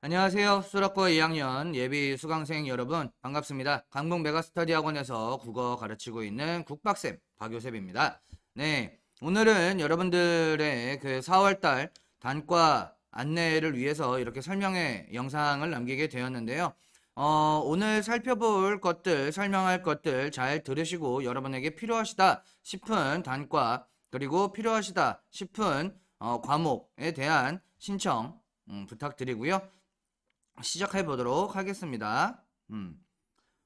안녕하세요. 수락과 2학년 예비 수강생 여러분 반갑습니다. 강북 메가스터디 학원에서 국어 가르치고 있는 국박쌤 박요셉입니다. 네, 오늘은 여러분들의 그 4월달 단과 안내를 위해서 이렇게 설명의 영상을 남기게 되었는데요. 오늘 살펴볼 것들, 설명할 것들 잘 들으시고 여러분에게 필요하시다 싶은 단과 그리고 필요하시다 싶은 과목에 대한 신청 부탁드리고요. 시작해 보도록 하겠습니다.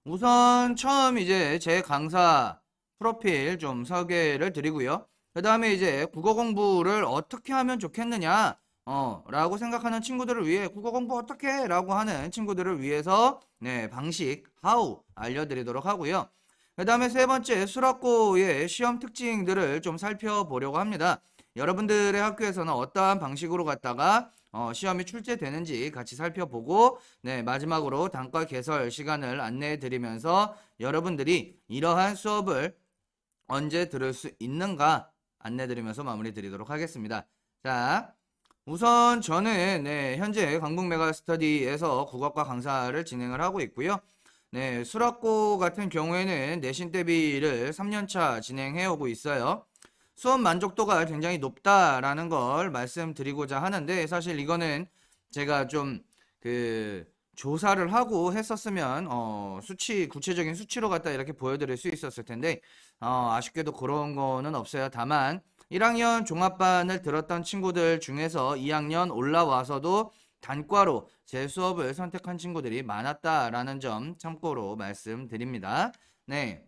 우선 처음 이제 제 강사 프로필 좀 소개를 드리고요. 그 다음에 이제 국어 공부를 어떻게 하면 좋겠느냐, 라고 생각하는 친구들을 위해 국어 공부 어떻게? 라고 하는 친구들을 위해서, 네, 방식, how 알려드리도록 하고요. 그 다음에 세 번째, 수락고의 시험 특징들을 좀 살펴보려고 합니다. 여러분들의 학교에서는 어떠한 방식으로 갔다가 시험이 출제되는지 같이 살펴보고, 네, 마지막으로 단과 개설 시간을 안내해 드리면서 여러분들이 이러한 수업을 언제 들을 수 있는가 안내 드리면서 마무리 드리도록 하겠습니다. 자, 우선 저는 네, 현재 강북 메가스터디에서 국어과 강사를 진행을 하고 있고요. 네, 수락고 같은 경우에는 내신 대비를 3년차 진행해 오고 있어요. 수업 만족도가 굉장히 높다라는 걸 말씀드리고자 하는데, 사실 이거는 제가 좀 그 조사를 하고 했었으면 구체적인 수치로 갖다 이렇게 보여드릴 수 있었을 텐데, 아쉽게도 그런 거는 없어요. 다만 1학년 종합반을 들었던 친구들 중에서 2학년 올라와서도 단과로 제 수업을 선택한 친구들이 많았다라는 점 참고로 말씀드립니다. 네.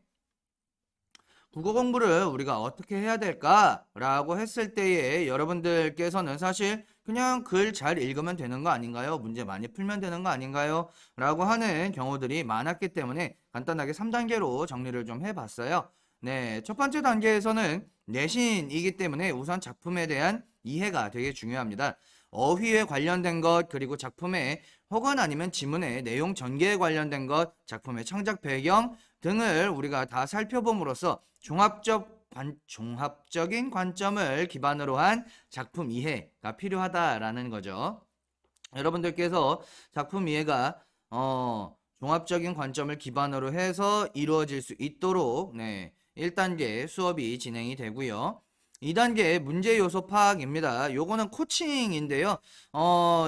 국어 공부를 우리가 어떻게 해야 될까라고 했을 때에 여러분들께서는 사실 그냥 글 잘 읽으면 되는 거 아닌가요? 문제 많이 풀면 되는 거 아닌가요? 라고 하는 경우들이 많았기 때문에 간단하게 3단계로 정리를 좀 해봤어요. 네, 첫 번째 단계에서는 내신이기 때문에 우선 작품에 대한 이해가 되게 중요합니다. 어휘에 관련된 것, 그리고 작품의 혹은 아니면 지문의 내용 전개에 관련된 것, 작품의 창작 배경 등을 우리가 다 살펴봄으로써 종합적인 관점을 기반으로 한 작품 이해가 필요하다라는 거죠. 여러분들께서 작품 이해가 종합적인 관점을 기반으로 해서 이루어질 수 있도록, 네, 1단계 수업이 진행이 되고요. 2단계 문제 요소 파악입니다. 요거는 코칭인데요.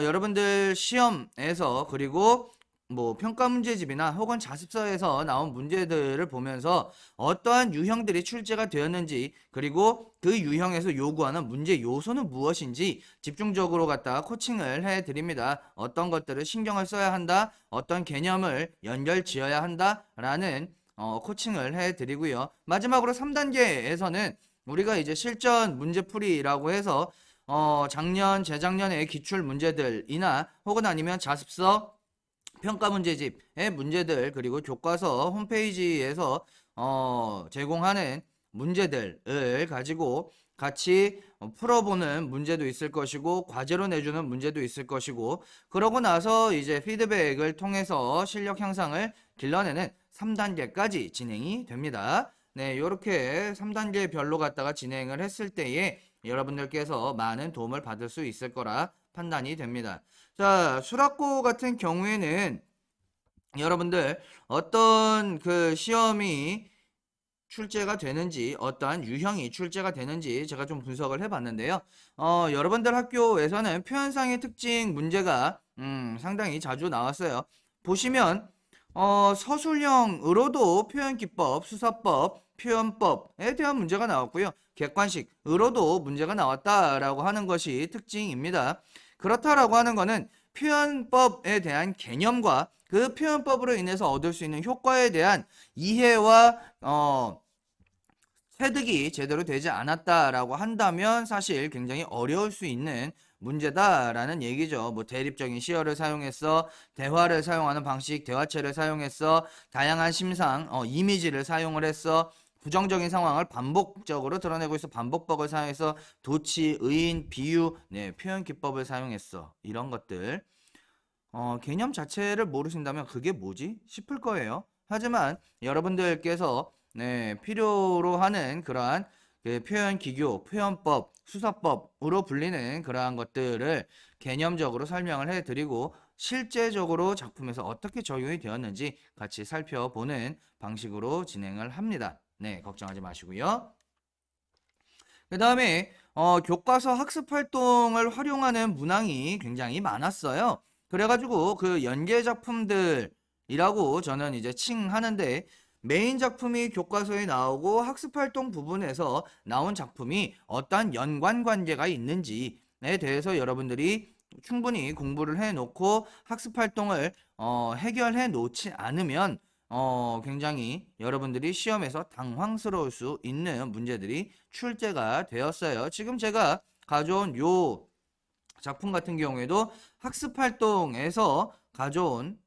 여러분들 시험에서 그리고 뭐 평가 문제집이나 혹은 자습서에서 나온 문제들을 보면서 어떠한 유형들이 출제가 되었는지, 그리고 그 유형에서 요구하는 문제 요소는 무엇인지 집중적으로 갖다가 코칭을 해 드립니다. 어떤 것들을 신경을 써야 한다, 어떤 개념을 연결 지어야 한다라는 코칭을 해 드리고요. 마지막으로 3단계에서는 우리가 이제 실전 문제풀이라고 해서 작년, 재작년의 기출 문제들이나 혹은 아니면 자습서, 평가 문제집의 문제들, 그리고 교과서 홈페이지에서 제공하는 문제들을 가지고 같이 풀어보는 문제도 있을 것이고, 과제로 내주는 문제도 있을 것이고, 그러고 나서 이제 피드백을 통해서 실력 향상을 길러내는 3단계까지 진행이 됩니다. 네, 이렇게 3단계 별로 갖다가 진행을 했을 때에 여러분들께서 많은 도움을 받을 수 있을 거라 판단이 됩니다. 자, 수락고 같은 경우에는 여러분들 어떤 그 시험이 출제가 되는지, 어떠한 유형이 출제가 되는지 제가 좀 분석을 해봤는데요. 여러분들 학교에서는 표현상의 특징 문제가 상당히 자주 나왔어요. 보시면 서술형으로도 표현기법, 수사법, 표현법에 대한 문제가 나왔고요. 객관식으로도 문제가 나왔다라고 하는 것이 특징입니다. 그렇다라고 하는 것은 표현법에 대한 개념과 그 표현법으로 인해서 얻을 수 있는 효과에 대한 이해와 획득이 제대로 되지 않았다라고 한다면 사실 굉장히 어려울 수 있는 문제다라는 얘기죠. 뭐 대립적인 시어를 사용했어, 대화를 사용하는 방식, 대화체를 사용했어, 다양한 심상, 이미지를 사용을 했어, 부정적인 상황을 반복적으로 드러내고 있어, 반복법을 사용해서 도치, 의인, 비유, 네, 표현 기법을 사용했어. 이런 것들. 개념 자체를 모르신다면 그게 뭐지? 싶을 거예요. 하지만 여러분들께서 네, 필요로 하는 그러한 그 표현 기교, 표현법, 수사법으로 불리는 그러한 것들을 개념적으로 설명을 해드리고 실제적으로 작품에서 어떻게 적용이 되었는지 같이 살펴보는 방식으로 진행을 합니다. 네, 걱정하지 마시고요. 그 다음에 교과서 학습 활동을 활용하는 문항이 굉장히 많았어요. 그래가지고 그 연계 작품들이라고 저는 이제 칭하는데 메인 작품이 교과서에 나오고 학습 활동 부분에서 나온 작품이 어떠한 연관 관계가 있는지에 대해서 여러분들이 충분히 공부를 해놓고 학습 활동을 해결해 놓지 않으면 굉장히 여러분들이 시험에서 당황스러울 수 있는 문제들이 출제가 되었어요. 지금 제가 가져온 요 작품 같은 경우에도 학습 활동에서 가져온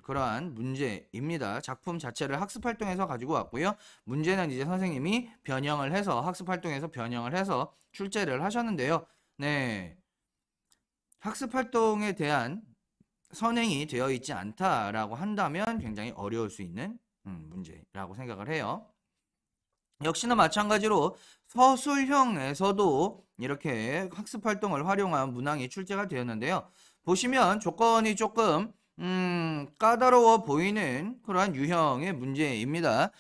그러한 문제입니다. 작품 자체를 학습 활동에서 가지고 왔고요. 문제는 이제 선생님이 변형을 해서 학습 활동에서 변형을 해서 출제를 하셨는데요. 네. 학습 활동에 대한 선행이 되어 있지 않다라고 한다면 굉장히 어려울 수 있는 문제라고 생각을 해요. 역시나 마찬가지로 서술형에서도 이렇게 학습 활동을 활용한 문항이 출제가 되었는데요. 보시면 조건이 조금 까다로워 보이는 그러한 유형의 문제입니다.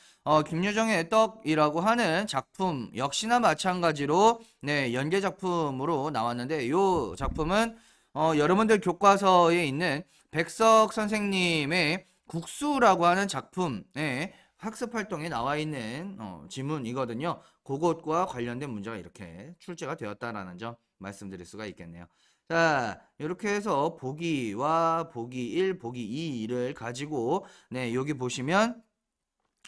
김유정의 떡이라고 하는 작품 역시나 마찬가지로 네, 연계 작품으로 나왔는데 이 작품은 여러분들 교과서에 있는 백석 선생님의 국수라고 하는 작품에 학습 활동에 나와 있는 지문이거든요. 그것과 관련된 문제가 이렇게 출제가 되었다라는 점 말씀드릴 수가 있겠네요. 자, 이렇게 해서 보기와 보기 1, 보기 2를 가지고 네, 여기 보시면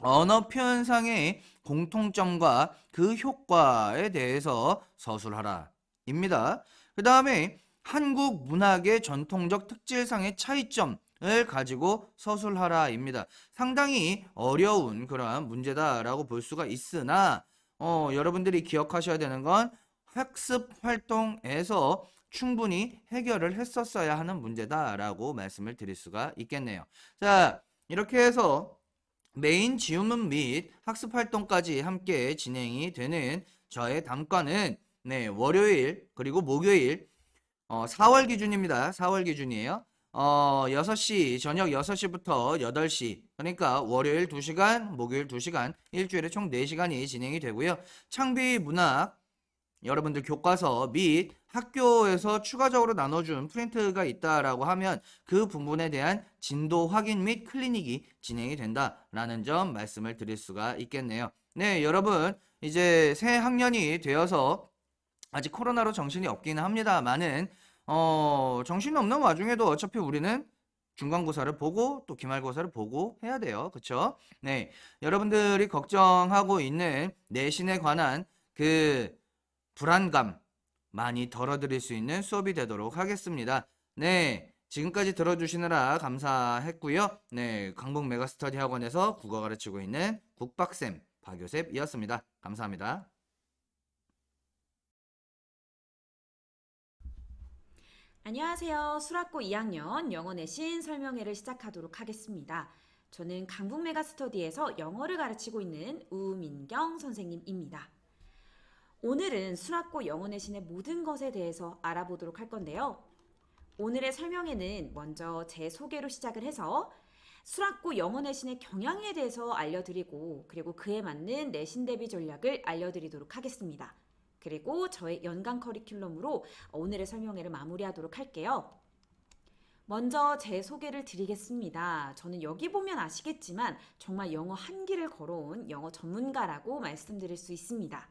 언어 표현상의 공통점과 그 효과에 대해서 서술하라 입니다. 그 다음에 한국 문학의 전통적 특질상의 차이점을 가지고 서술하라 입니다. 상당히 어려운 그러한 문제다라고 볼 수가 있으나 여러분들이 기억하셔야 되는 건 학습 활동에서 충분히 해결을 했었어야 하는 문제다라고 말씀을 드릴 수가 있겠네요. 자, 이렇게 해서 메인 지문문 및 학습 활동까지 함께 진행이 되는 저의 단과는 네, 월요일 그리고 목요일 4월 기준입니다. 4월 기준이에요. 6시, 저녁 6시부터 8시. 그러니까 월요일 2시간, 목요일 2시간, 일주일에 총 4시간이 진행이 되고요. 창비 문학, 여러분들 교과서 및 학교에서 추가적으로 나눠준 프린트가 있다라고 하면 그 부분에 대한 진도 확인 및 클리닉이 진행이 된다라는 점 말씀을 드릴 수가 있겠네요. 네, 여러분 이제 새 학년이 되어서 아직 코로나로 정신이 없기는 합니다만은 정신 없는 와중에도 어차피 우리는 중간고사를 보고 또 기말고사를 보고 해야 돼요. 그쵸? 네, 여러분들이 걱정하고 있는 내신에 관한 그 불안감 많이 덜어드릴 수 있는 수업이 되도록 하겠습니다. 네, 지금까지 들어주시느라 감사했고요. 네, 강북 메가스터디 학원에서 국어 가르치고 있는 국박쌤 박요셉이었습니다. 감사합니다. 안녕하세요. 수락고 2학년 영어 내신 설명회를 시작하도록 하겠습니다. 저는 강북 메가스터디에서 영어를 가르치고 있는 우민경 선생님입니다. 오늘은 수락고 영어 내신의 모든 것에 대해서 알아보도록 할 건데요. 오늘의 설명회는 먼저 제 소개로 시작을 해서 수락고 영어 내신의 경향에 대해서 알려드리고 그리고 그에 맞는 내신 대비 전략을 알려드리도록 하겠습니다. 그리고 저의 연간 커리큘럼으로 오늘의 설명회를 마무리하도록 할게요. 먼저 제 소개를 드리겠습니다. 저는 여기 보면 아시겠지만 정말 영어 한길을 걸어온 영어 전문가라고 말씀드릴 수 있습니다.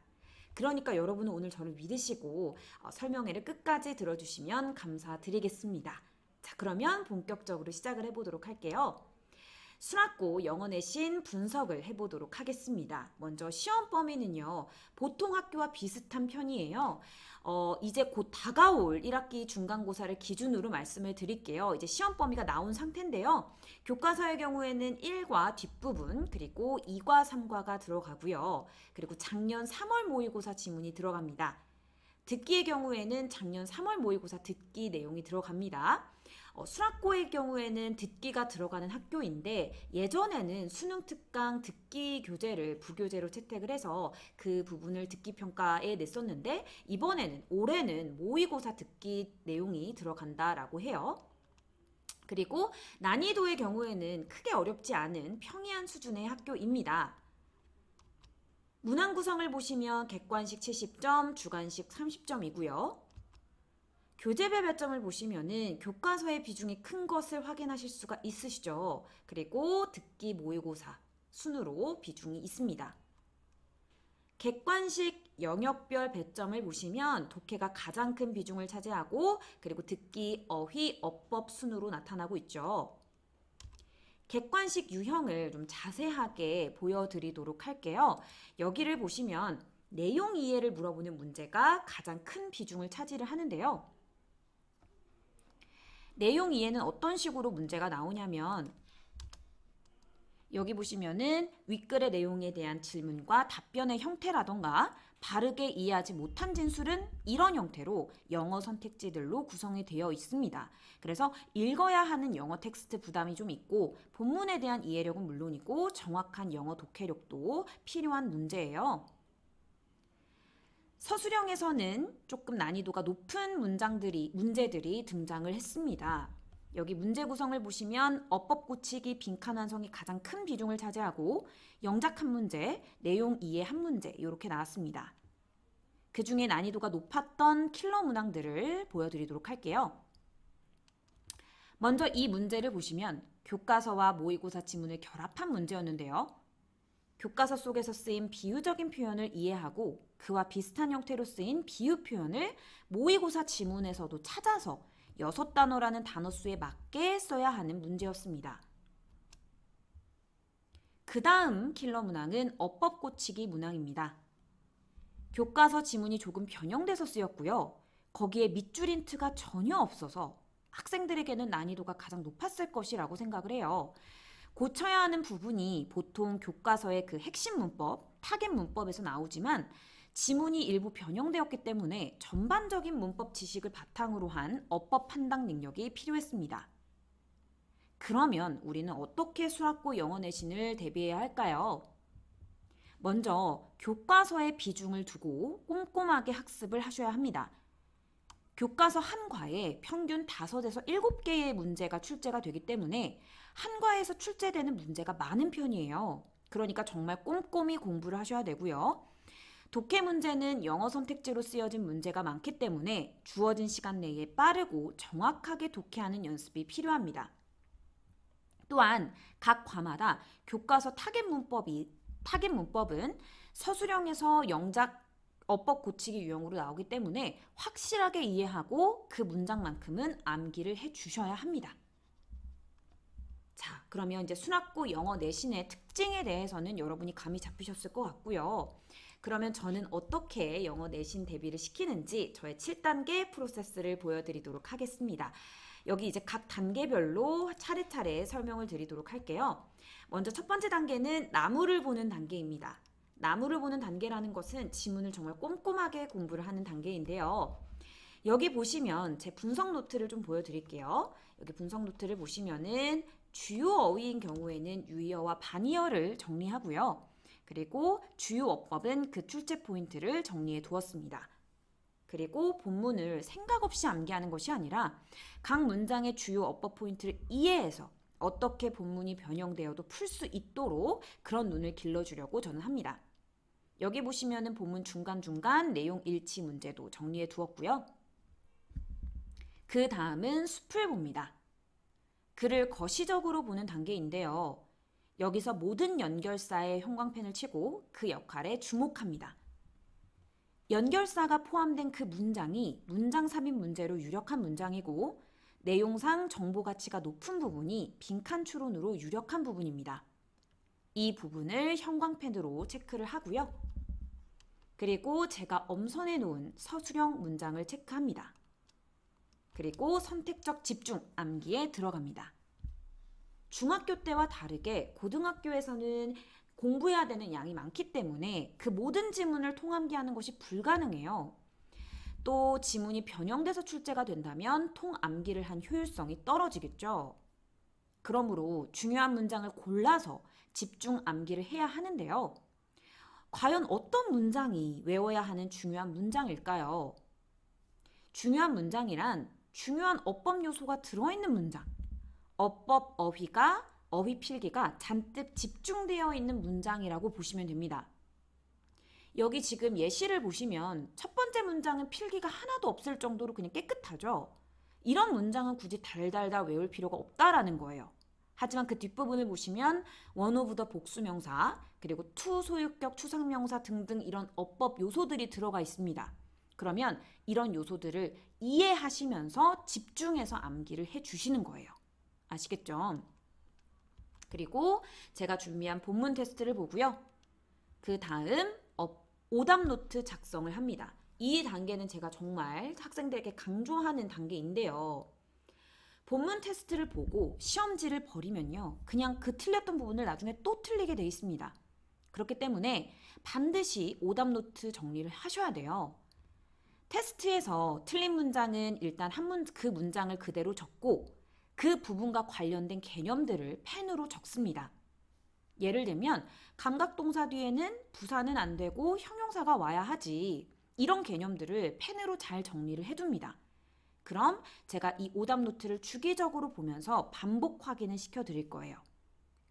그러니까 여러분은 오늘 저를 믿으시고 설명회를 끝까지 들어주시면 감사드리겠습니다. 자, 그러면 본격적으로 시작을 해보도록 할게요. 수락고 영어 내신 분석을 해보도록 하겠습니다. 먼저 시험 범위는요. 보통 학교와 비슷한 편이에요. 이제 곧 다가올 1학기 중간고사를 기준으로 말씀을 드릴게요. 이제 시험 범위가 나온 상태인데요. 교과서의 경우에는 1과 뒷부분 그리고 2과 3과가 들어가고요. 그리고 작년 3월 모의고사 지문이 들어갑니다. 듣기의 경우에는 작년 3월 모의고사 듣기 내용이 들어갑니다. 수락고의 경우에는 듣기가 들어가는 학교인데 예전에는 수능 특강 듣기 교재를 부교재로 채택을 해서 그 부분을 듣기 평가에 냈었는데 이번에는 올해는 모의고사 듣기 내용이 들어간다라고 해요. 그리고 난이도의 경우에는 크게 어렵지 않은 평이한 수준의 학교입니다. 문항 구성을 보시면 객관식 70점, 주관식 30점이고요. 교재별 배점을 보시면은 교과서의 비중이 큰 것을 확인하실 수가 있으시죠. 그리고 듣기 모의고사 순으로 비중이 있습니다. 객관식 영역별 배점을 보시면 독해가 가장 큰 비중을 차지하고 그리고 듣기, 어휘, 어법 순으로 나타나고 있죠. 객관식 유형을 좀 자세하게 보여드리도록 할게요. 여기를 보시면 내용 이해를 물어보는 문제가 가장 큰 비중을 차지를 하는데요. 내용 이해는 어떤 식으로 문제가 나오냐면 여기 보시면은 윗글의 내용에 대한 질문과 답변의 형태라던가 바르게 이해하지 못한 진술은 이런 형태로 영어 선택지들로 구성이 되어 있습니다. 그래서 읽어야 하는 영어 텍스트 부담이 좀 있고 본문에 대한 이해력은 물론이고 정확한 영어 독해력도 필요한 문제예요. 서술형에서는 조금 난이도가 높은 문제들이 등장을 했습니다. 여기 문제 구성을 보시면 어법 고치기, 빈칸 완성이 가장 큰 비중을 차지하고 영작 한 문제, 내용 이해 한 문제 이렇게 나왔습니다. 그 중에 난이도가 높았던 킬러 문항들을 보여드리도록 할게요. 먼저 이 문제를 보시면 교과서와 모의고사 지문을 결합한 문제였는데요. 교과서 속에서 쓰인 비유적인 표현을 이해하고 그와 비슷한 형태로 쓰인 비유 표현을 모의고사 지문에서도 찾아서 6단어라는 단어 수에 맞게 써야 하는 문제였습니다. 그 다음 킬러 문항은 어법 고치기 문항입니다. 교과서 지문이 조금 변형돼서 쓰였고요. 거기에 밑줄 힌트가 전혀 없어서 학생들에게는 난이도가 가장 높았을 것이라고 생각을 해요. 고쳐야 하는 부분이 보통 교과서의 그 핵심 문법, 타겟 문법에서 나오지만 지문이 일부 변형되었기 때문에 전반적인 문법 지식을 바탕으로 한 어법 판단 능력이 필요했습니다. 그러면 우리는 어떻게 수학고 영어 내신을 대비해야 할까요? 먼저 교과서에 비중을 두고 꼼꼼하게 학습을 하셔야 합니다. 교과서 한 과에 평균 5에서 7개의 문제가 출제가 되기 때문에 한 과에서 출제되는 문제가 많은 편이에요. 그러니까 정말 꼼꼼히 공부를 하셔야 되고요. 독해 문제는 영어 선택지로 쓰여진 문제가 많기 때문에 주어진 시간 내에 빠르고 정확하게 독해하는 연습이 필요합니다. 또한 각 과마다 교과서 타겟 문법은 서술형에서 영작 어법 고치기 유형으로 나오기 때문에 확실하게 이해하고 그 문장만큼은 암기를 해주셔야 합니다. 자, 그러면 이제 수학고 영어 내신의 특징에 대해서는 여러분이 감이 잡히셨을 것 같고요. 그러면 저는 어떻게 영어 내신 대비를 시키는지 저의 7단계 프로세스를 보여드리도록 하겠습니다. 여기 이제 각 단계별로 차례차례 설명을 드리도록 할게요. 먼저 첫 번째 단계는 나무를 보는 단계입니다. 나무를 보는 단계라는 것은 지문을 정말 꼼꼼하게 공부를 하는 단계인데요. 여기 보시면 제 분석 노트를 좀 보여드릴게요. 여기 분석 노트를 보시면은 주요 어휘인 경우에는 유의어와 반의어를 정리하고요. 그리고 주요 어법은 그 출제 포인트를 정리해 두었습니다. 그리고 본문을 생각 없이 암기하는 것이 아니라 각 문장의 주요 어법 포인트를 이해해서 어떻게 본문이 변형되어도 풀 수 있도록 그런 눈을 길러주려고 저는 합니다. 여기 보시면은 본문 중간중간 내용 일치 문제도 정리해 두었고요. 그 다음은 숲을 봅니다. 글을 거시적으로 보는 단계인데요. 여기서 모든 연결사에 형광펜을 치고 그 역할에 주목합니다. 연결사가 포함된 그 문장이 문장 삽입 문제로 유력한 문장이고 내용상 정보 가치가 높은 부분이 빈칸 추론으로 유력한 부분입니다. 이 부분을 형광펜으로 체크를 하고요. 그리고 제가 엄선해 놓은 서술형 문장을 체크합니다. 그리고 선택적 집중, 암기에 들어갑니다. 중학교 때와 다르게 고등학교에서는 공부해야 되는 양이 많기 때문에 그 모든 지문을 통암기하는 것이 불가능해요. 또 지문이 변형돼서 출제가 된다면 통암기를 한 효율성이 떨어지겠죠. 그러므로 중요한 문장을 골라서 집중 암기를 해야 하는데요. 과연 어떤 문장이 외워야 하는 중요한 문장일까요? 중요한 문장이란 중요한 어법 요소가 들어있는 문장, 어법 어휘 필기가 잔뜩 집중되어 있는 문장이라고 보시면 됩니다. 여기 지금 예시를 보시면 첫 번째 문장은 필기가 하나도 없을 정도로 그냥 깨끗하죠. 이런 문장은 굳이 달달달 외울 필요가 없다라는 거예요. 하지만 그 뒷부분을 보시면 원 오브 더 복수명사, 그리고 투 소유격 추상명사 등등 이런 어법 요소들이 들어가 있습니다. 그러면 이런 요소들을 이해하시면서 집중해서 암기를 해주시는 거예요. 아시겠죠? 그리고 제가 준비한 본문 테스트를 보고요. 그 다음 오답 노트 작성을 합니다. 이 단계는 제가 정말 학생들에게 강조하는 단계인데요. 본문 테스트를 보고 시험지를 버리면요. 그냥 그 틀렸던 부분을 나중에 또 틀리게 돼 있습니다. 그렇기 때문에 반드시 오답 노트 정리를 하셔야 돼요. 테스트에서 틀린 문장은 일단 그 문장을 그대로 적고 그 부분과 관련된 개념들을 펜으로 적습니다. 예를 들면 감각동사 뒤에는 부사는 안 되고 형용사가 와야 하지. 이런 개념들을 펜으로 잘 정리를 해둡니다. 그럼 제가 이 오답 노트를 주기적으로 보면서 반복 확인을 시켜드릴 거예요.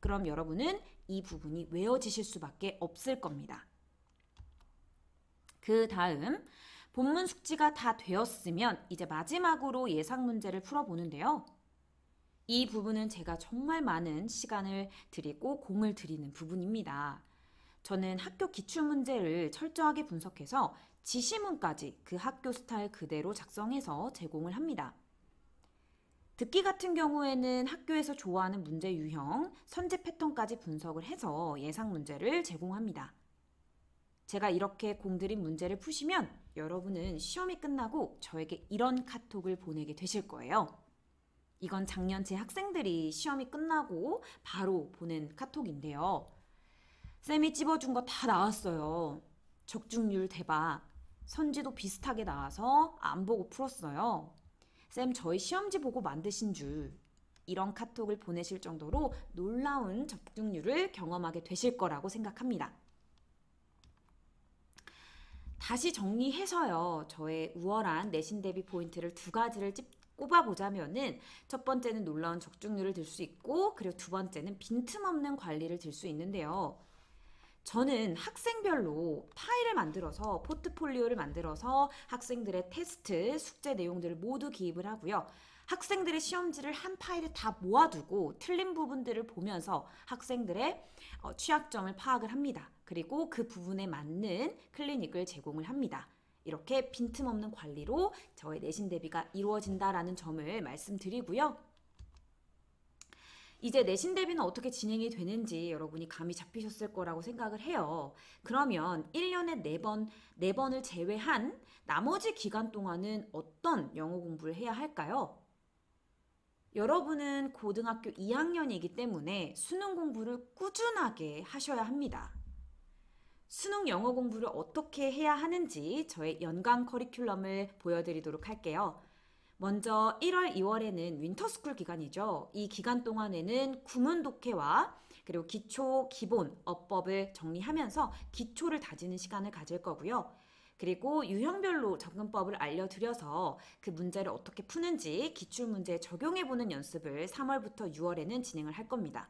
그럼 여러분은 이 부분이 외워지실 수밖에 없을 겁니다. 그 다음 본문 숙지가 다 되었으면 이제 마지막으로 예상 문제를 풀어보는데요. 이 부분은 제가 정말 많은 시간을 드리고 공을 들이는 부분입니다. 저는 학교 기출문제를 철저하게 분석해서 지시문까지 그 학교 스타일 그대로 작성해서 제공을 합니다. 듣기 같은 경우에는 학교에서 좋아하는 문제 유형, 선지 패턴까지 분석을 해서 예상 문제를 제공합니다. 제가 이렇게 공들인 문제를 푸시면 여러분은 시험이 끝나고 저에게 이런 카톡을 보내게 되실 거예요. 이건 작년 제 학생들이 시험이 끝나고 바로 보낸 카톡인데요. 쌤이 찝어준 거 다 나왔어요. 적중률 대박. 선지도 비슷하게 나와서 안 보고 풀었어요. 쌤 저희 시험지 보고 만드신 줄. 이런 카톡을 보내실 정도로 놀라운 적중률을 경험하게 되실 거라고 생각합니다. 다시 정리해서요. 저의 우월한 내신 대비 포인트를 두 가지를 꼽아보자면은 첫 번째는 놀라운 적중률을 들 수 있고 그리고 두 번째는 빈틈없는 관리를 들 수 있는데요. 저는 학생별로 파일을 만들어서 포트폴리오를 만들어서 학생들의 테스트, 숙제 내용들을 모두 기입을 하고요. 학생들의 시험지를 한 파일에 다 모아두고 틀린 부분들을 보면서 학생들의 취약점을 파악을 합니다. 그리고 그 부분에 맞는 클리닉을 제공을 합니다. 이렇게 빈틈없는 관리로 저의 내신 대비가 이루어진다라는 점을 말씀드리고요. 이제 내신 대비는 어떻게 진행이 되는지 여러분이 감이 잡히셨을 거라고 생각을 해요. 그러면 1년에 4번을 제외한 나머지 기간 동안은 어떤 영어 공부를 해야 할까요? 여러분은 고등학교 2학년이기 때문에 수능 공부를 꾸준하게 하셔야 합니다. 수능 영어 공부를 어떻게 해야 하는지 저의 연간 커리큘럼을 보여드리도록 할게요. 먼저 1월, 2월에는 윈터스쿨 기간이죠. 이 기간 동안에는 구문 독해와 그리고 기초, 기본, 어법을 정리하면서 기초를 다지는 시간을 가질 거고요. 그리고 유형별로 접근법을 알려드려서 그 문제를 어떻게 푸는지 기출문제에 적용해보는 연습을 3월부터 6월에는 진행을 할 겁니다.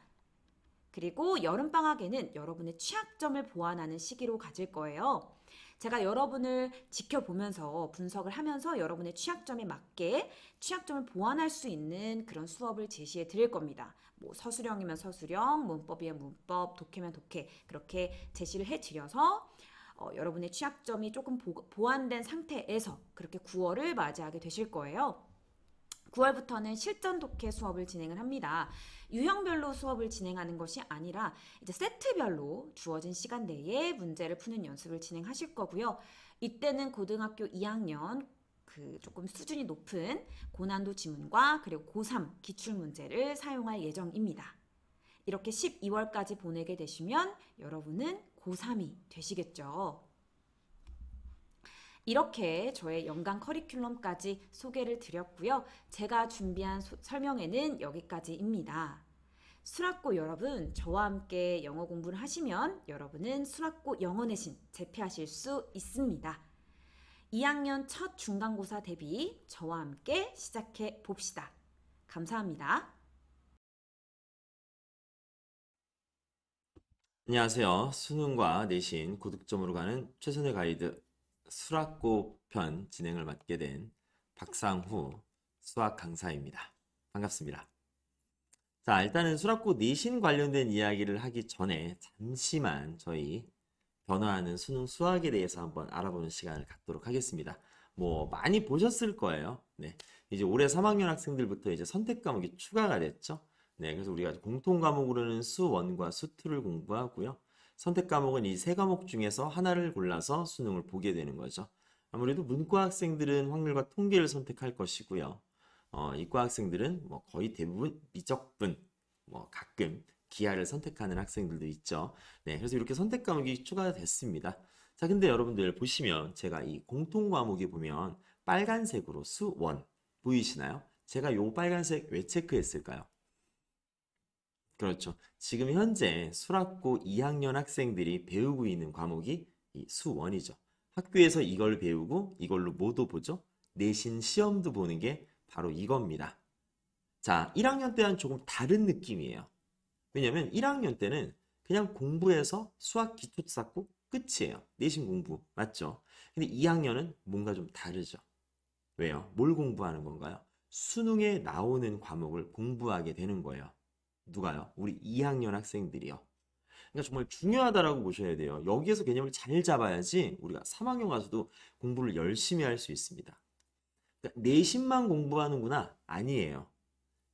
그리고 여름방학에는 여러분의 취약점을 보완하는 시기로 가질 거예요. 제가 여러분을 지켜보면서 분석을 하면서 여러분의 취약점에 맞게 취약점을 보완할 수 있는 그런 수업을 제시해 드릴 겁니다. 뭐 서술형이면 서술형, 문법이면 문법, 독해면 독해 그렇게 제시를 해 드려서 여러분의 취약점이 조금 보완된 상태에서 그렇게 9월을 맞이하게 되실 거예요. 9월부터는 실전 독해 수업을 진행을 합니다. 유형별로 수업을 진행하는 것이 아니라 이제 세트별로 주어진 시간 내에 문제를 푸는 연습을 진행하실 거고요. 이때는 고등학교 2학년 조금 수준이 높은 고난도 지문과 그리고 고3 기출문제를 사용할 예정입니다. 이렇게 12월까지 보내게 되시면 여러분은 고3이 되시겠죠. 이렇게 저의 연간 커리큘럼까지 소개를 드렸고요. 제가 준비한 설명회는 여기까지입니다. 수락고 여러분, 저와 함께 영어 공부를 하시면 여러분은 수락고 영어의 신 제패하실 수 있습니다. 2학년 첫 중간고사 대비 저와 함께 시작해 봅시다. 감사합니다. 안녕하세요. 수능과 내신 고득점으로 가는 최선의 가이드 수락고 편 진행을 맡게 된 박상후 수학 강사입니다. 반갑습니다. 자, 일단은 수락고 내신 관련된 이야기를 하기 전에 잠시만 저희 변화하는 수능 수학에 대해서 한번 알아보는 시간을 갖도록 하겠습니다. 뭐 많이 보셨을 거예요. 네, 이제 올해 3학년 학생들부터 이제 선택 과목이 추가가 됐죠. 네, 그래서 우리가 공통 과목으로는 수1과 수2를 공부하고요. 선택 과목은 이 세 과목 중에서 하나를 골라서 수능을 보게 되는 거죠. 아무래도 문과 학생들은 확률과 통계를 선택할 것이고요. 이과 학생들은 뭐 거의 대부분 미적분, 뭐 가끔 기하를 선택하는 학생들도 있죠. 네, 그래서 이렇게 선택 과목이 추가됐습니다. 자, 근데 여러분들 보시면 제가 이 공통 과목에 보면 빨간색으로 수1 보이시나요? 제가 요 빨간색 왜 체크했을까요? 그렇죠. 지금 현재 수락고 2학년 학생들이 배우고 있는 과목이 이 수1이죠. 학교에서 이걸 배우고 이걸로 뭐도 보죠? 내신 시험도 보는 게 바로 이겁니다. 자, 1학년 때와는 조금 다른 느낌이에요. 왜냐면 1학년 때는 그냥 공부해서 수학 기초 쌓고 끝이에요. 내신 공부. 맞죠? 근데 2학년은 뭔가 좀 다르죠. 왜요? 뭘 공부하는 건가요? 수능에 나오는 과목을 공부하게 되는 거예요. 누가요? 우리 2학년 학생들이요. 그러니까 정말 중요하다라고 보셔야 돼요. 여기에서 개념을 잘 잡아야지 우리가 3학년 가서도 공부를 열심히 할 수 있습니다. 그러니까 내신만 공부하는구나? 아니에요.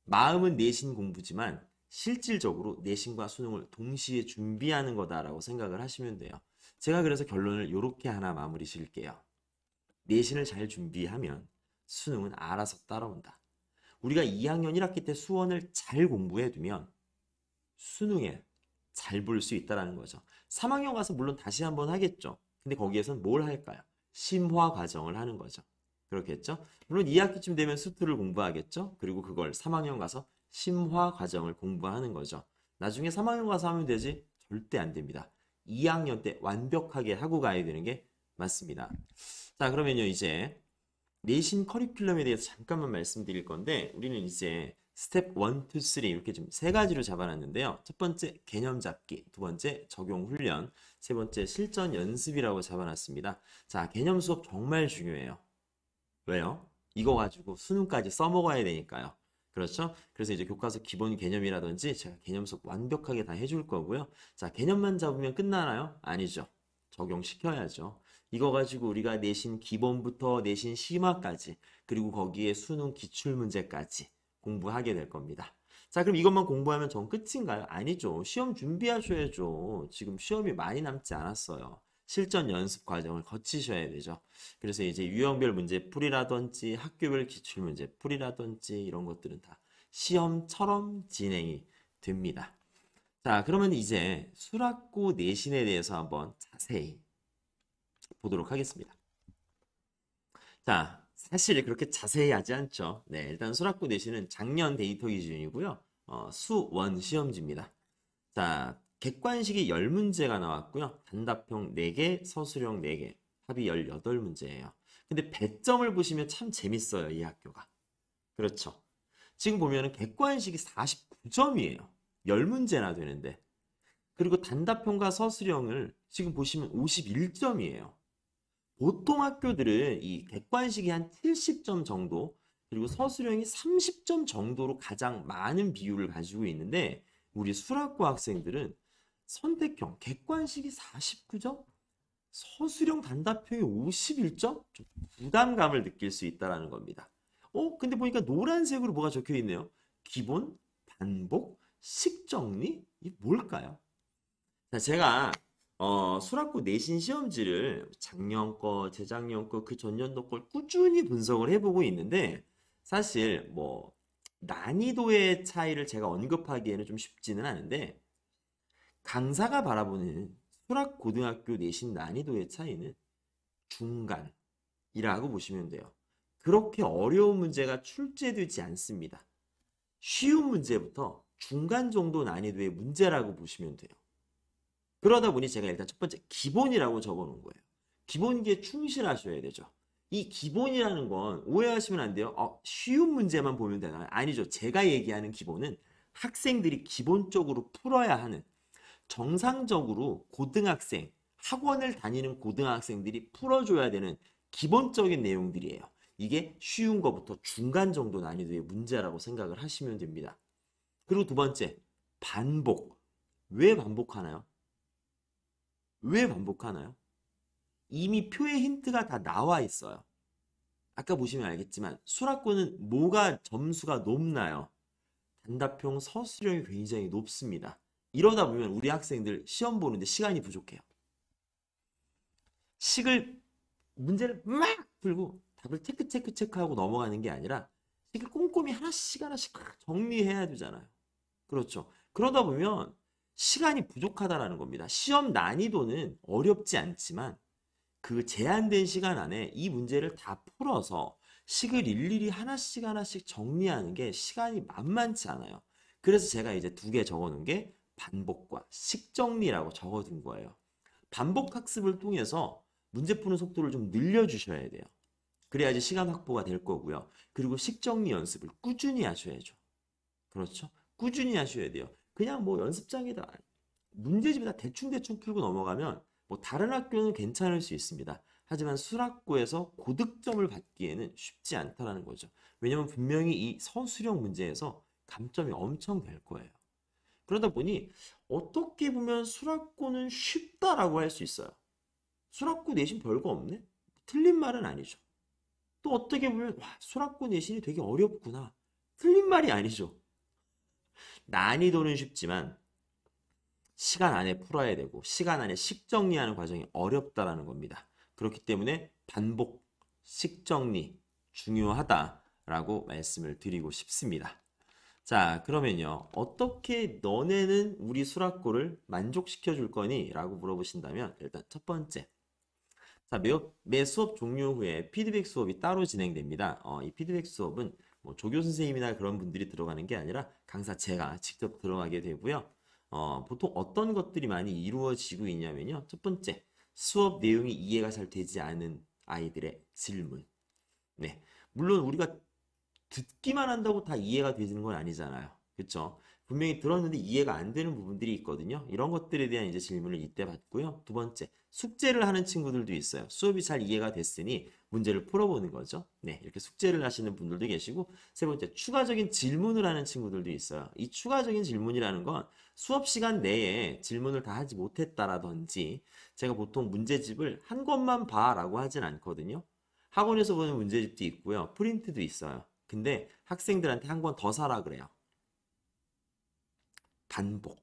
마음은 내신 공부지만 실질적으로 내신과 수능을 동시에 준비하는 거다라고 생각을 하시면 돼요. 제가 그래서 결론을 이렇게 하나 마무리 지을게요. 내신을 잘 준비하면 수능은 알아서 따라온다. 우리가 2학년 1학기 때 수원을 잘 공부해두면 수능에 잘 볼 수 있다는 거죠. 3학년 가서 물론 다시 한번 하겠죠. 근데 거기에선 뭘 할까요? 심화 과정을 하는 거죠. 그렇겠죠? 물론 2학기쯤 되면 수2를 공부하겠죠? 그리고 그걸 3학년 가서 심화 과정을 공부하는 거죠. 나중에 3학년 가서 하면 되지? 절대 안 됩니다. 2학년 때 완벽하게 하고 가야 되는 게 맞습니다. 자, 그러면요, 이제 내신 커리큘럼에 대해서 잠깐만 말씀드릴 건데 우리는 이제 스텝 1, 2, 3 이렇게 좀 세 가지로 잡아놨는데요. 첫 번째 개념 잡기, 두 번째 적용 훈련, 세 번째 실전 연습이라고 잡아놨습니다. 자, 개념 수업 정말 중요해요. 왜요? 이거 가지고 수능까지 써먹어야 되니까요. 그렇죠? 그래서 이제 교과서 기본 개념이라든지 제가 개념 수업 완벽하게 다 해줄 거고요. 자, 개념만 잡으면 끝나나요? 아니죠. 적용시켜야죠. 이거 가지고 우리가 내신 기본부터 내신 심화까지 그리고 거기에 수능 기출문제까지 공부하게 될 겁니다. 자, 그럼 이것만 공부하면 전 끝인가요? 아니죠. 시험 준비하셔야죠. 지금 시험이 많이 남지 않았어요. 실전 연습 과정을 거치셔야 되죠. 그래서 이제 유형별 문제 풀이라든지 학교별 기출문제 풀이라든지 이런 것들은 다 시험처럼 진행이 됩니다. 자, 그러면 이제 수락고 내신에 대해서 한번 자세히 보도록 하겠습니다. 자, 사실 그렇게 자세히 하지 않죠. 네, 일단 수락고 내신은 작년 데이터 기준이고요. 수1 시험지입니다. 자, 객관식이 10문제가 나왔고요. 단답형 4개, 서술형 4개, 합이 18문제예요. 근데 배점을 보시면 참 재밌어요, 이 학교가. 그렇죠. 지금 보면은 객관식이 49점이에요. 10문제나 되는데. 그리고 단답형과 서술형을 지금 보시면 51점이에요. 보통 학교들은 이 객관식이 한 70점 정도, 그리고 서술형이 30점 정도로 가장 많은 비율을 가지고 있는데 우리 수락고 학생들은 선택형 객관식이 49점, 서술형 단답형이 51점? 좀 부담감을 느낄 수 있다는 겁니다. 근데 보니까 노란색으로 뭐가 적혀 있네요. 기본, 반복, 식정리? 이게 뭘까요? 자, 제가 수락고 내신 시험지를 작년 거, 재작년 거, 그 전년도 걸 꾸준히 분석을 해보고 있는데 사실 뭐 난이도의 차이를 제가 언급하기에는 좀 쉽지는 않은데 강사가 바라보는 수락고등학교 내신 난이도의 차이는 중간, 이라고 보시면 돼요. 그렇게 어려운 문제가 출제되지 않습니다. 쉬운 문제부터 중간 정도 난이도의 문제라고 보시면 돼요. 그러다 보니 제가 일단 첫 번째 기본이라고 적어 놓은 거예요. 기본기에 충실하셔야 되죠. 이 기본이라는 건 오해하시면 안 돼요. 쉬운 문제만 보면 되나요? 아니죠. 제가 얘기하는 기본은 학생들이 기본적으로 풀어야 하는, 정상적으로 고등학생, 학원을 다니는 고등학생들이 풀어줘야 되는 기본적인 내용들이에요. 이게 쉬운 것부터 중간 정도 난이도의 문제라고 생각을 하시면 됩니다. 그리고 두 번째, 반복. 왜 반복하나요? 왜 반복하나요? 이미 표의 힌트가 다 나와 있어요. 아까 보시면 알겠지만 수락고는 뭐가 점수가 높나요? 단답형, 서술형이 굉장히 높습니다. 이러다 보면 우리 학생들 시험 보는데 시간이 부족해요. 문제를 막 풀고 답을 체크하고 넘어가는 게 아니라 식을 꼼꼼히 하나씩 정리해야 되잖아요. 그렇죠. 그러다 보면 시간이 부족하다라는 겁니다. 시험 난이도는 어렵지 않지만 그 제한된 시간 안에 이 문제를 다 풀어서 식을 일일이 하나씩 정리하는 게 시간이 만만치 않아요. 그래서 제가 이제 두 개 적어놓은 게 반복과 식정리라고 적어둔 거예요. 반복 학습을 통해서 문제 푸는 속도를 좀 늘려주셔야 돼요. 그래야지 시간 확보가 될 거고요. 그리고 식정리 연습을 꾸준히 하셔야죠. 그렇죠? 꾸준히 하셔야 돼요. 그냥 뭐 연습장에다 문제집에다 대충 풀고 넘어가면 뭐 다른 학교는 괜찮을 수 있습니다. 하지만 수락고에서 고득점을 받기에는 쉽지 않다라는 거죠. 왜냐면 분명히 이 서술형 문제에서 감점이 엄청 될 거예요. 그러다 보니 어떻게 보면 수락고는 쉽다라고 할 수 있어요. 수락고 내신 별거 없네? 틀린 말은 아니죠. 또 어떻게 보면 수락고 내신이 되게 어렵구나. 틀린 말이 아니죠. 난이도는 쉽지만 시간 안에 풀어야 되고 시간 안에 식정리하는 과정이 어렵다라는 겁니다. 그렇기 때문에 반복, 식정리 중요하다라고 말씀을 드리고 싶습니다. 자, 그러면요. 어떻게 너네는 우리 수락고를 만족시켜 줄 거니? 라고 물어보신다면 일단 첫 번째. 자, 매 수업 종료 후에 피드백 수업이 따로 진행됩니다. 이 피드백 수업은 뭐 조교 선생님이나 그런 분들이 들어가는 게 아니라 강사 제가 직접 들어가게 되고요. 보통 어떤 것들이 많이 이루어지고 있냐면요. 첫 번째, 수업 내용이 이해가 잘 되지 않은 아이들의 질문. 네, 물론 우리가 듣기만 한다고 다 이해가 되는 건 아니잖아요. 그렇죠? 분명히 들었는데 이해가 안 되는 부분들이 있거든요. 이런 것들에 대한 이제 질문을 이때 받고요. 두 번째, 숙제를 하는 친구들도 있어요. 수업이 잘 이해가 됐으니 문제를 풀어보는 거죠. 네, 이렇게 숙제를 하시는 분들도 계시고, 세 번째, 추가적인 질문을 하는 친구들도 있어요. 이 추가적인 질문이라는 건 수업 시간 내에 질문을 다 하지 못했다라든지, 제가 보통 문제집을 한 권만 봐라고 하진 않거든요. 학원에서 보는 문제집도 있고요. 프린트도 있어요. 근데 학생들한테 한 권 더 사라 그래요. 반복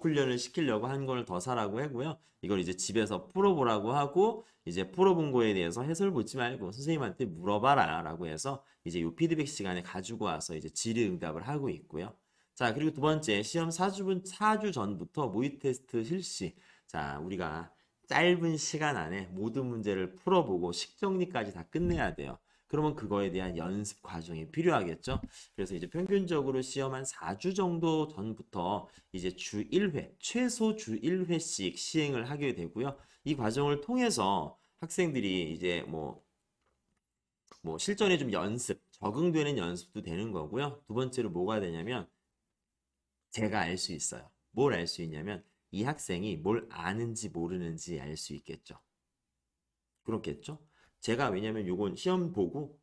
훈련을 시키려고 한 권을 더 사라고 하고요. 이걸 이제 집에서 풀어보라고 하고, 이제 풀어본 거에 대해서 해설 보지 말고 선생님한테 물어봐라 라고 해서 이제 요 피드백 시간에 가지고 와서 이제 질의응답을 하고 있고요. 자, 그리고 두 번째, 시험 4주 전부터 모의 테스트 실시. 자, 우리가 짧은 시간 안에 모든 문제를 풀어보고 식정리까지 다 끝내야 돼요. 그러면 그거에 대한 연습 과정이 필요하겠죠. 그래서 이제 평균적으로 시험 한 4주 정도 전부터 이제 주 1회, 최소 주 1회씩 시행을 하게 되고요. 이 과정을 통해서 학생들이 이제 뭐 실전에 좀 연습, 적응되는 연습도 되는 거고요. 두 번째로 뭐가 되냐면 제가 알 수 있어요. 뭘 알 수 있냐면 이 학생이 뭘 아는지 모르는지 알 수 있겠죠. 그렇겠죠? 제가 왜냐면 요건 시험 보고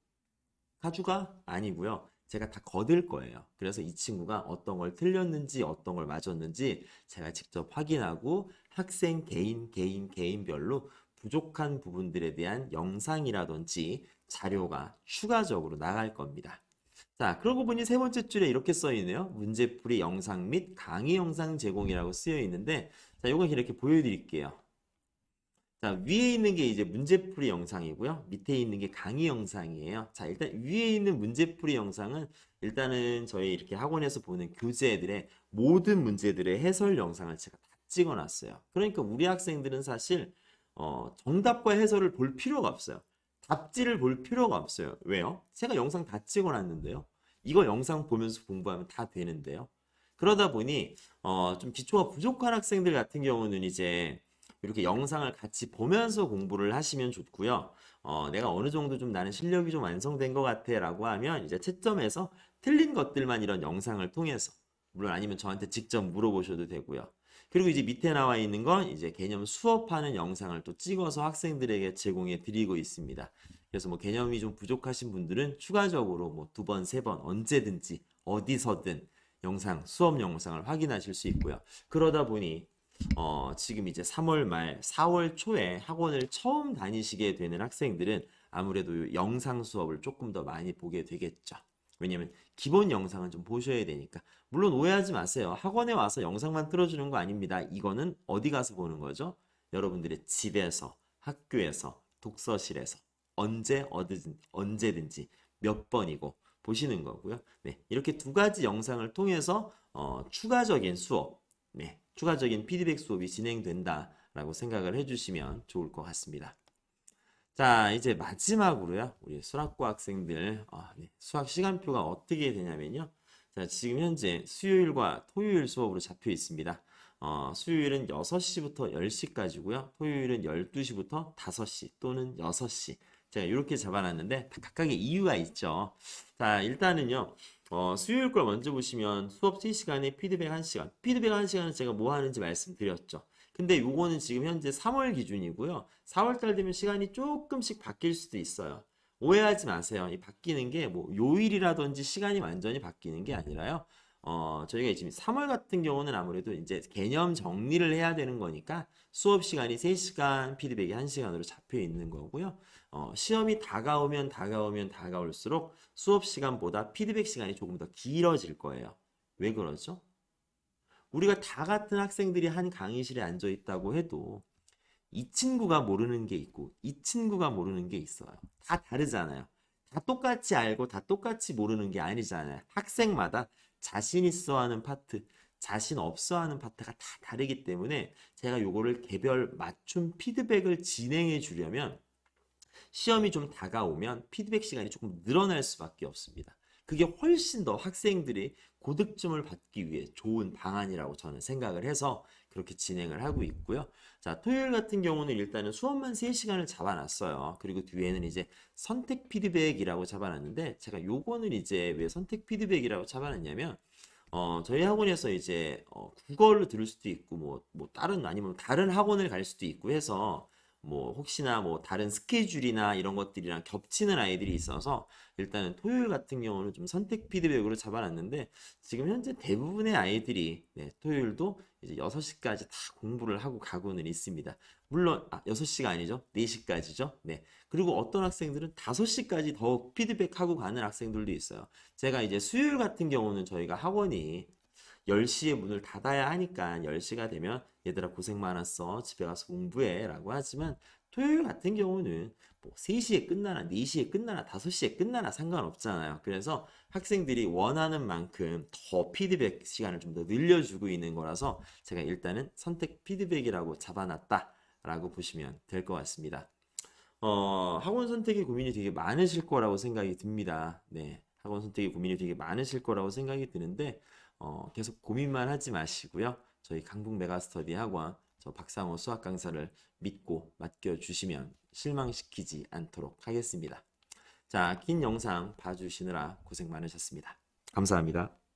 사주가 아니고요. 제가 다 거들 거예요. 그래서 이 친구가 어떤 걸 틀렸는지 어떤 걸 맞았는지 제가 직접 확인하고 학생 개인별로 부족한 부분들에 대한 영상이라든지 자료가 추가적으로 나갈 겁니다. 자, 그러고 보니 세 번째 줄에 이렇게 써 있네요. 문제풀이 영상 및 강의 영상 제공이라고 쓰여 있는데, 자, 요건 이렇게 보여드릴게요. 자, 위에 있는 게 이제 문제풀이 영상이고요. 밑에 있는 게 강의 영상이에요. 자, 일단 위에 있는 문제풀이 영상은 일단은 저희 이렇게 학원에서 보는 교재들의 모든 문제들의 해설 영상을 제가 다 찍어놨어요. 그러니까 우리 학생들은 사실 정답과 해설을 볼 필요가 없어요. 답지를 볼 필요가 없어요. 왜요? 제가 영상 다 찍어놨는데요. 이거 영상 보면서 공부하면 다 되는데요. 그러다 보니 좀 기초가 부족한 학생들 같은 경우는 이제 이렇게 영상을 같이 보면서 공부를 하시면 좋고요. 내가 어느 정도 좀 나는 실력이 좀 완성된 것 같아 라고 하면 이제 채점에서 틀린 것들만 이런 영상을 통해서 물론 아니면 저한테 직접 물어보셔도 되고요. 그리고 이제 밑에 나와 있는 건 이제 개념 수업하는 영상을 또 찍어서 학생들에게 제공해 드리고 있습니다. 그래서 뭐 개념이 좀 부족하신 분들은 추가적으로 뭐 2번, 3번 언제든지 어디서든 수업 영상을 확인하실 수 있고요. 그러다 보니 지금 이제 3월 말, 4월 초에 학원을 처음 다니시게 되는 학생들은 아무래도 영상 수업을 조금 더 많이 보게 되겠죠. 왜냐면 기본 영상은 좀 보셔야 되니까. 물론 오해하지 마세요. 학원에 와서 영상만 틀어주는 거 아닙니다. 이거는 어디 가서 보는 거죠? 여러분들의 집에서, 학교에서, 독서실에서 언제든지 몇 번이고 보시는 거고요. 네, 이렇게 2가지 영상을 통해서 추가적인 수업, 네, 추가적인 피드백 수업이 진행된다라고 생각을 해주시면 좋을 것 같습니다. 자, 이제 마지막으로요. 우리 수학과 학생들 네, 수학 시간표가 어떻게 되냐면요. 자, 지금 현재 수요일과 토요일 수업으로 잡혀 있습니다. 수요일은 6시부터 10시까지고요. 토요일은 12시부터 5시 또는 6시. 제가 이렇게 잡아놨는데 각각의 이유가 있죠. 자, 일단은요. 수요일 걸 먼저 보시면 수업 3시간에 피드백 1시간. 피드백 1시간은 제가 뭐 하는지 말씀드렸죠. 근데 요거는 지금 현재 3월 기준이고요. 4월 달 되면 시간이 조금씩 바뀔 수도 있어요. 오해하지 마세요. 이 바뀌는 게 뭐 요일이라든지 시간이 완전히 바뀌는 게 아니라요. 저희가 지금 3월 같은 경우는 아무래도 이제 개념 정리를 해야 되는 거니까 수업 시간이 3시간, 피드백이 1시간으로 잡혀 있는 거고요. 시험이 다가올수록 수업 시간보다 피드백 시간이 조금 더 길어질 거예요. 왜 그러죠? 우리가 다 같은 학생들이 한 강의실에 앉아 있다고 해도 이 친구가 모르는 게 있고 이 친구가 모르는 게 있어요. 다 다르잖아요. 다 똑같이 알고 다 똑같이 모르는 게 아니잖아요. 학생마다 자신 있어 하는 파트, 자신 없어 하는 파트가 다 다르기 때문에 제가 요거를 개별 맞춤 피드백을 진행해 주려면 시험이 좀 다가오면 피드백 시간이 조금 늘어날 수밖에 없습니다. 그게 훨씬 더 학생들이 고득점을 받기 위해 좋은 방안이라고 저는 생각을 해서 그렇게 진행을 하고 있고요. 자, 토요일 같은 경우는 일단은 수업만 3시간을 잡아놨어요. 그리고 뒤에는 이제 선택 피드백이라고 잡아놨는데 제가 요거는 이제 왜 선택 피드백이라고 잡아놨냐면 저희 학원에서 이제 국어를 들을 수도 있고 아니면 다른 학원을 갈 수도 있고 해서 혹시나 다른 스케줄이나 이런 것들이랑 겹치는 아이들이 있어서 일단은 토요일 같은 경우는 좀 선택 피드백으로 잡아놨는데 지금 현재 대부분의 아이들이 토요일도 이제 6시까지 다 공부를 하고 가고는 있습니다. 물론 6시가 아니죠. 4시까지죠. 네. 그리고 어떤 학생들은 5시까지 더 피드백하고 가는 학생들도 있어요. 제가 이제 수요일 같은 경우는 저희가 학원이 10시에 문을 닫아야 하니까 10시가 되면 얘들아 고생 많았어. 집에 가서 공부해. 라고 하지만 토요일 같은 경우는 3시에 끝나나 4시에 끝나나 5시에 끝나나 상관없잖아요. 그래서 학생들이 원하는 만큼 더 피드백 시간을 좀 더 늘려주고 있는 거라서 제가 일단은 선택 피드백이라고 잡아놨다 라고 보시면 될 것 같습니다. 학원 선택에 고민이 되게 많으실 거라고 생각이 듭니다. 네, 학원 선택에 고민이 되게 많으실 거라고 생각이 드는데 계속 고민만 하지 마시고요. 저희 강북 메가스터디 학원 저 박상호 수학 강사를 믿고 맡겨주시면 실망시키지 않도록 하겠습니다. 자, 긴 영상 봐주시느라 고생 많으셨습니다. 감사합니다.